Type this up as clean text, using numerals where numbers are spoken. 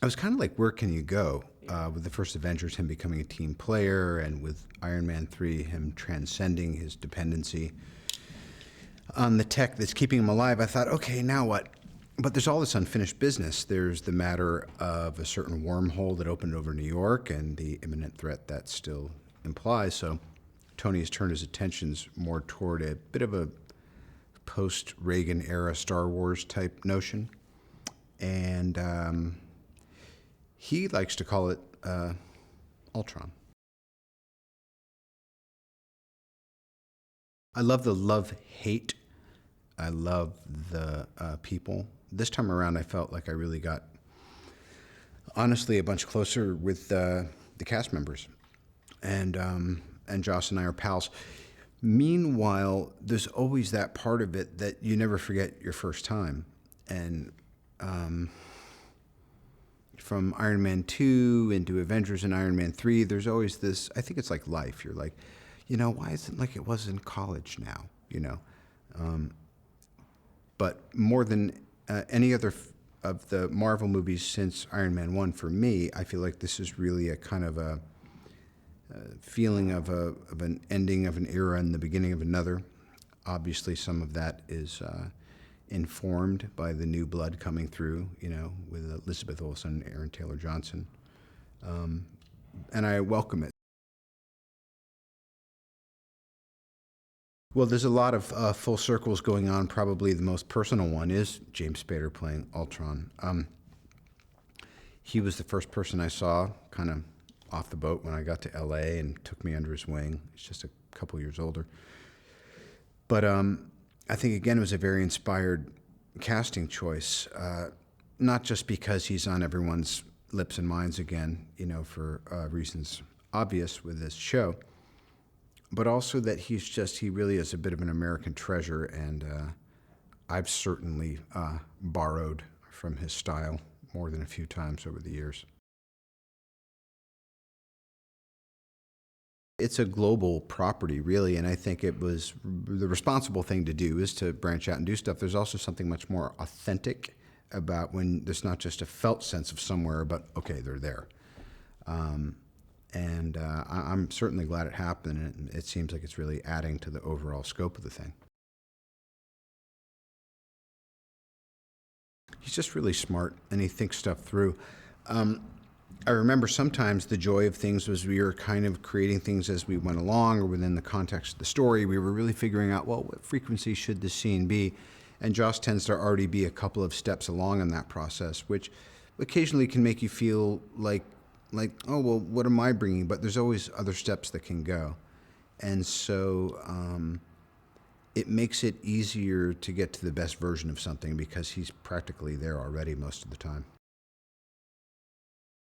I was kind of like, where can you go? With the first Avengers, him becoming a team player, and with Iron Man 3, him transcending his dependency on the tech that's keeping him alive. I thought, okay, now what? But there's all this unfinished business. There's the matter of a certain wormhole that opened over New York and the imminent threat that still implies. So Tony has turned his attentions more toward a bit of a post-Reagan era Star Wars type notion. And he likes to call it Ultron. I love the love-hate. I love the people. This time around, I felt like I really got, honestly, a bunch closer with the cast members. And Joss and I are pals. Meanwhile, there's always that part of it that you never forget your first time. And from Iron Man 2 into Avengers and Iron Man 3, there's always this, I think it's like life. You're like, why isn't it like it was in college now, But more than any other of the Marvel movies since Iron Man 1, for me, I feel like this is really a kind of a feeling of an ending of an era and the beginning of another. Obviously, some of that is informed by the new blood coming through, with Elizabeth Olsen and Aaron Taylor Johnson. And I welcome it. Well, there's a lot of full circles going on. Probably the most personal one is James Spader playing Ultron. He was the first person I saw kind of off the boat when I got to LA and took me under his wing. He's just a couple years older. But I think, again, it was a very inspired casting choice, not just because he's on everyone's lips and minds again, for reasons obvious with this show, but also that he really is a bit of an American treasure, and I've certainly borrowed from his style more than a few times over the years. It's a global property, really, and I think it was the responsible thing to do is to branch out and do stuff. There's also something much more authentic about when there's not just a felt sense of somewhere, but okay, they're there. I'm certainly glad it happened, and it seems like it's really adding to the overall scope of the thing. He's just really smart, and he thinks stuff through. I remember sometimes the joy of things was we were kind of creating things as we went along or within the context of the story. We were really figuring out, well, what frequency should this scene be? And Joss tends to already be a couple of steps along in that process, which occasionally can make you feel like, oh, well, what am I bringing? But there's always other steps that can go. And so it makes it easier to get to the best version of something because he's practically there already most of the time.